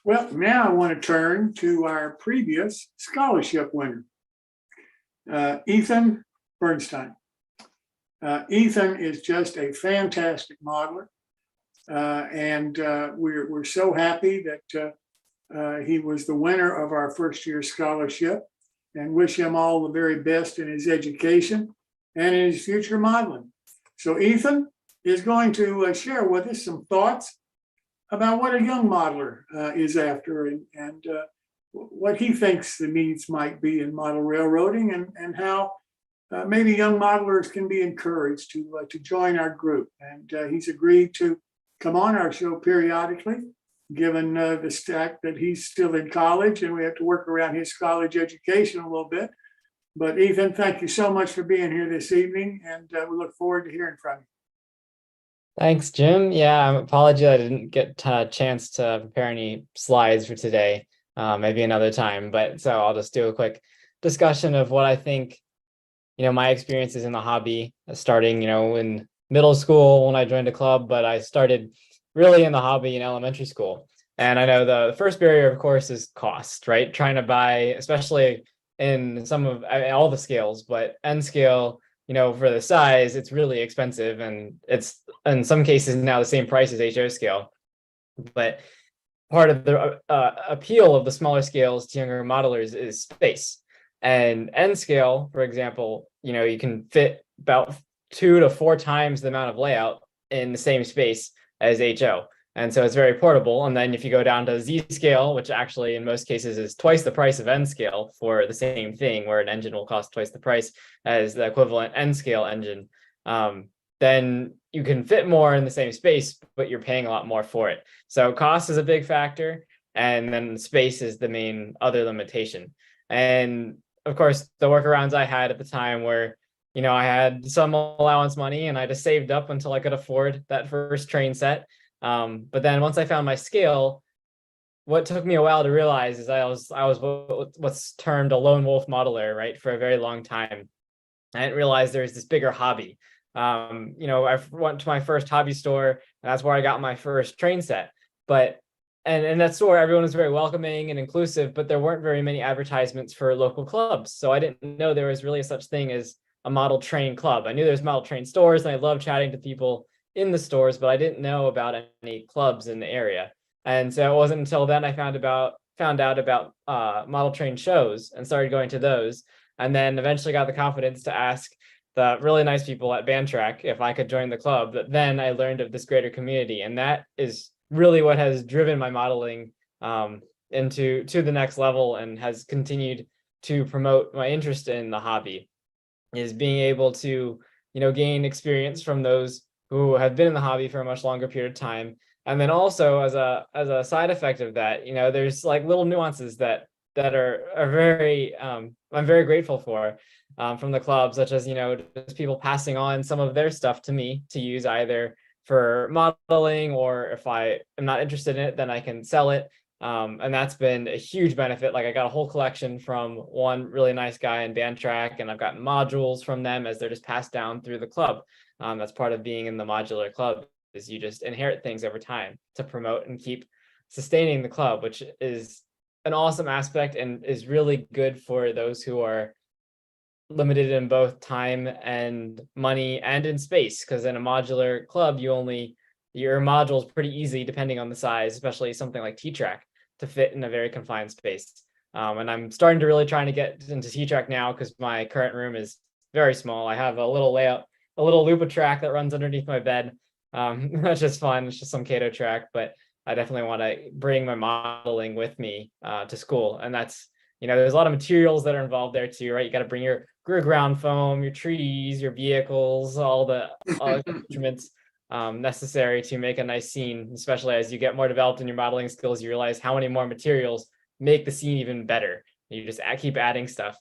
Well, now I want to turn to our previous scholarship winner, Ethan Bernstein. Ethan is just a fantastic modeler, and we're so happy that he was the winner of our first year scholarship, and wish him all the very best in his education and in his future modeling. So Ethan is going to share with us some thoughts about what a young modeler is after, and what he thinks the needs might be in model railroading, and how maybe young modelers can be encouraged to join our group. And he's agreed to come on our show periodically, given the fact that he's still in college and we have to work around his college education a little bit. But Ethan, thank you so much for being here this evening, and we look forward to hearing from you. Thanks, Jim. Yeah, I apologize I didn't get a chance to prepare any slides for today. Maybe another time, but so I'll just do a quick discussion of what I think, my experiences in the hobby, starting, in middle school when I joined a club, but I started really in the hobby in elementary school. And I know the first barrier, of course, is cost, right? Trying to buy, especially in some of all the scales, but N scale, for the size, it's really expensive, and it's in some cases now the same price as HO scale. But part of the appeal of the smaller scales to younger modelers is space. And N scale, for example, you can fit about 2 to 4 times the amount of layout in the same space as HO. And so it's very portable. And then if you go down to Z scale, which actually in most cases is twice the price of N scale for the same thing, where an engine will cost twice the price as the equivalent N scale engine, then you can fit more in the same space, but you're paying a lot more for it. So cost is a big factor. And then space is the main other limitation. And of course, the workarounds I had at the time were, I had some allowance money and I just saved up until I could afford that first train set. But then once I found my scale, what took me a while to realize is I was what's termed a lone wolf modeler, right, for a very long time. I didn't realize there's this bigger hobby. I went to my first hobby store, and that's where I got my first train set. But and in that store, everyone was very welcoming and inclusive, but there weren't very many advertisements for local clubs. So I didn't know there was really such thing as a model train club. I knew there's model train stores, and I loved chatting to people in the stores, but I didn't know about any clubs in the area. And so it wasn't until then I found out about model train shows and started going to those. And then eventually got the confidence to ask the really nice people at Band Track if I could join the club. But then I learned of this greater community. And that is really what has driven my modeling into the next level, and has continued to promote my interest in the hobby, is being able to, gain experience from those who have been in the hobby for a much longer period of time. And then also as a side effect of that, there's like little nuances that are very I'm very grateful for from the club, such as, just people passing on some of their stuff to me to use either for modeling, or if I am not interested in it, then I can sell it. And that's been a huge benefit. Like I got a whole collection from one really nice guy in Band Track, and I've gotten modules from them as they're just passed down through the club. That's part of being in the modular club, is you just inherit things over time to promote and keep sustaining the club, which is an awesome aspect and is really good for those who are limited in both time and money and in space. Because in a modular club, your module is pretty easy depending on the size, especially something like T-Track, to fit in a very confined space. And I'm starting to really trying to get into T-Track now, because my current room is very small. I have a little loop track that runs underneath my bed. That's just fun. It's just some Cato track, but I definitely want to bring my modeling with me to school. And that's, there's a lot of materials that are involved there too, right? You got to bring your ground foam, your trees, your vehicles, all the instruments necessary to make a nice scene. Especially as you get more developed in your modeling skills, you realize how many more materials make the scene even better. You just keep adding stuff.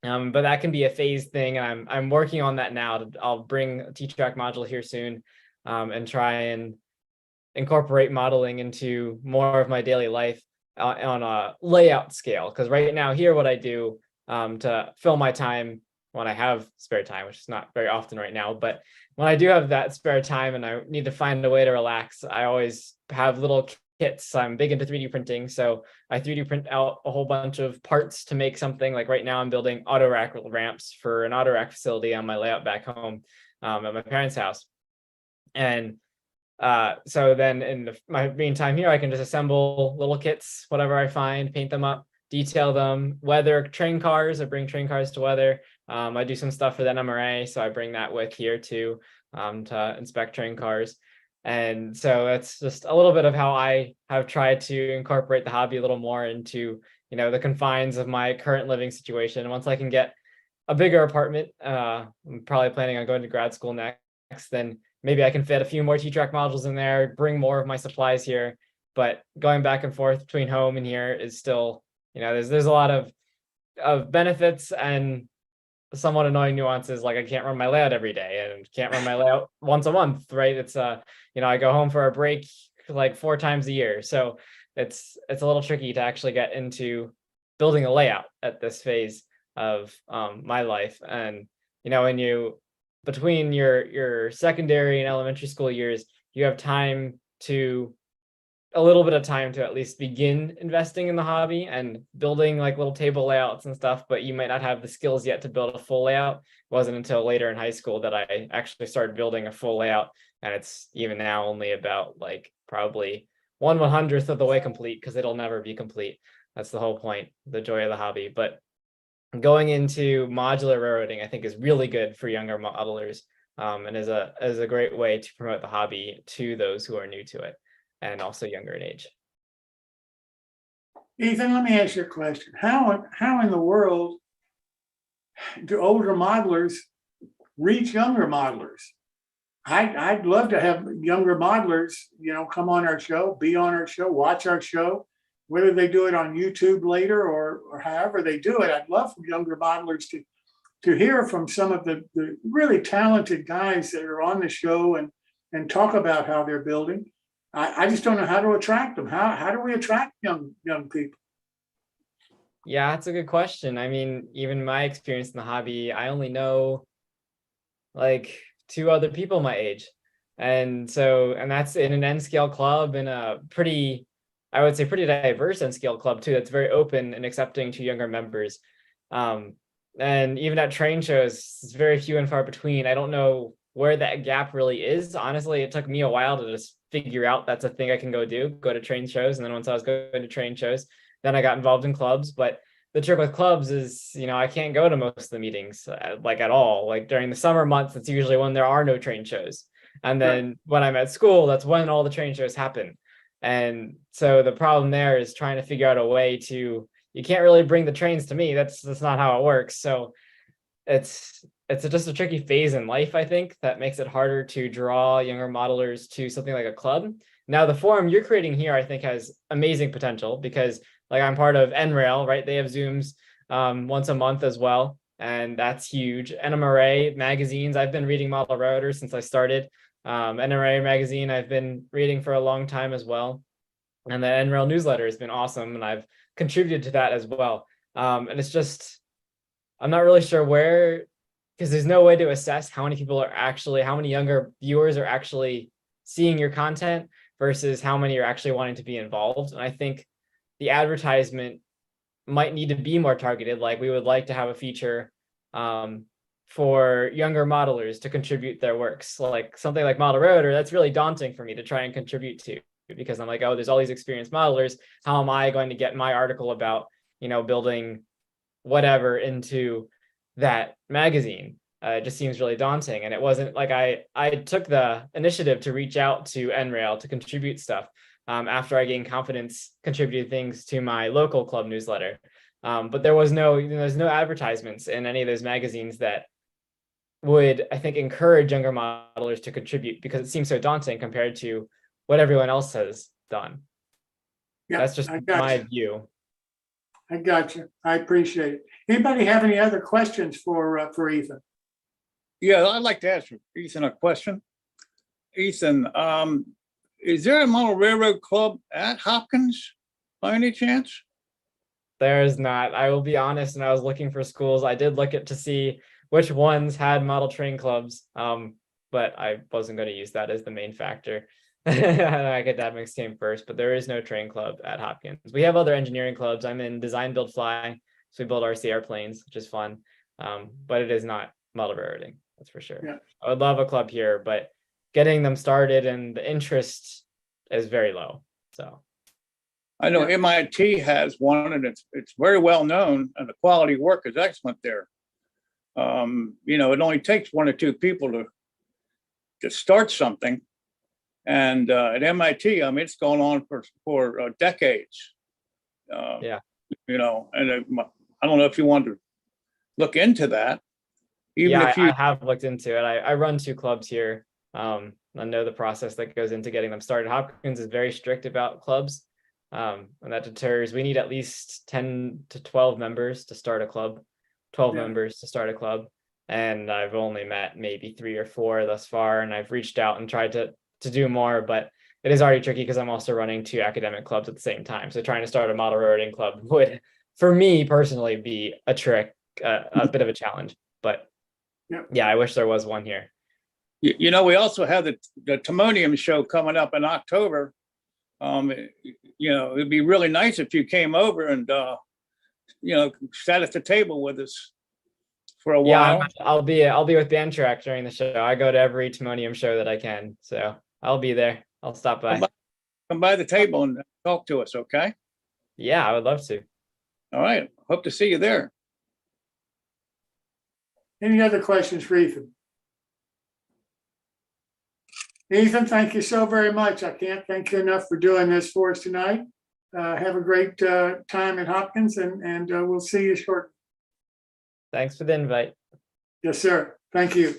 But that can be a phased thing, and I'm working on that now. I'll bring a T-Track module here soon, and try and incorporate modeling into more of my daily life on a layout scale. Because right now here, what I do to fill my time when I have spare time, which is not very often right now, but when I do have that spare time and I need to find a way to relax, I always have little kits. I'm big into 3D printing, so I 3D print out a whole bunch of parts to make something. Like right now, I'm building auto rack ramps for an auto rack facility on my layout back home at my parents' house. And so then in my meantime here, I can just assemble little kits, whatever I find, paint them up, detail them, weather train cars. I bring train cars to weather. I do some stuff for the NMRA, so I bring that with here too, to inspect train cars. And so that's just a little bit of how I have tried to incorporate the hobby a little more into, the confines of my current living situation. Once I can get a bigger apartment, I'm probably planning on going to grad school next, then maybe I can fit a few more T-Track modules in there, bring more of my supplies here. But going back and forth between home and here is still, there's a lot of benefits and somewhat annoying nuances. Like I can't run my layout every day and can't run my layout once a month, right? It's I go home for a break like 4 times a year. So it's a little tricky to actually get into building a layout at this phase of my life. And when you between your secondary and elementary school years, you have a little bit of time to at least begin investing in the hobby and building like little table layouts and stuff, but you might not have the skills yet to build a full layout. It wasn't until later in high school that I actually started building a full layout, and it's even now only about like probably 1/100th of the way complete, because it'll never be complete. That's the whole point, the joy of the hobby. But going into modular railroading, I think, is really good for younger modelers, and is a great way to promote the hobby to those who are new to it and also younger in age. Ethan, let me ask you a question. How in the world do older modelers reach younger modelers? I'd love to have younger modelers, come on our show, be on our show, watch our show, whether they do it on YouTube later or however they do it. I'd love for younger modelers to hear from some of the really talented guys that are on the show and talk about how they're building. I just don't know how to attract them. How do we attract young people? Yeah, that's a good question. I mean, even my experience in the hobby, I only know like 2 other people my age. And that's in an N-scale club, and I would say pretty diverse N-scale club too. That's very open and accepting to younger members. And even at train shows, it's very few and far between. I don't know where that gap really is. Honestly, it took me a while to just figure out that's a thing I can go to train shows. And then once I was going to train shows, then I got involved in clubs. But the trick with clubs is, I can't go to most of the meetings like at all. Like during the summer months, it's usually when there are no train shows. And then when I'm at school, that's when all the train shows happen. And so the problem there is trying to figure out a way you can't really bring the trains to me. That's not how it works. So it's just a tricky phase in life, I think, that makes it harder to draw younger modelers to something like a club. Now, the forum you're creating here, I think, has amazing potential, because like I'm part of NRail, right? They have Zooms once a month as well, and that's huge. NMRA magazines, I've been reading Model Railroaders since I started. NMRA magazine, I've been reading for a long time as well. And the NRail newsletter has been awesome, and I've contributed to that as well. And it's just, I'm not really sure where, because there's no way to assess how many younger viewers are actually seeing your content versus how many are actually wanting to be involved. And I think the advertisement might need to be more targeted. Like we would like to have a feature for younger modelers to contribute their works, like something like Model Railroader. That's really daunting for me to try and contribute to, because I'm like, oh, there's all these experienced modelers. How am I going to get my article about, building whatever into that magazine? It just seems really daunting. And it wasn't like I took the initiative to reach out to NRail to contribute stuff after I gained confidence contributing things to my local club newsletter. But there's no advertisements in any of those magazines that would, I think, encourage younger modelers to contribute, because it seems so daunting compared to what everyone else has done. Yeah, that's just my view. I got you. I appreciate it. Anybody have any other questions for Ethan? Yeah, I'd like to ask Ethan a question. Ethan, is there a Model Railroad Club at Hopkins by any chance? There is not. I will be honest, and I was looking for schools. I did look at to see which ones had model train clubs, but I wasn't going to use that as the main factor. academics came first, but there is no train club at Hopkins. We have other engineering clubs. I'm in design, build, fly. So we build RC airplanes, which is fun. But it is not model railroading, that's for sure. Yeah. I would love a club here, but getting them started and the interest is very low. So I know Yeah. MIT has one, and it's very well known, and the quality of work is excellent there. You know, it only takes one or two people to start something, and at MIT, I mean, it's going on for decades. Yeah. You know, and I don't know if you want to look into that. Even yeah, if you, I have looked into it. I run 2 clubs here. I know the process that goes into getting them started. Hopkins is very strict about clubs. And that deters. We need at least 10 to 12 members to start a club, 12 Yeah. members to start a club. And I've only met maybe 3 or 4 thus far. And I've reached out and tried to do more, but it is already tricky because I'm also running 2 academic clubs at the same time. So trying to start a model railroading club would, for me personally, be a trick, a bit of a challenge. But yeah, I wish there was one here. you know, we also have the Timonium show coming up in October. You know, it'd be really nice if you came over and, you know, sat at the table with us for a Yeah, while. I'll be with Bandtrack during the show. I go to every Timonium show that I can, so I'll be there. I'll stop by. Come by the table and talk to us, okay? Yeah, I would love to. All right, hope to see you there. Any other questions for Ethan? Ethan, thank you so very much. I can't thank you enough for doing this for us tonight. Have a great time at Hopkins, and we'll see you shortly. Thanks for the invite. Yes, sir. Thank you.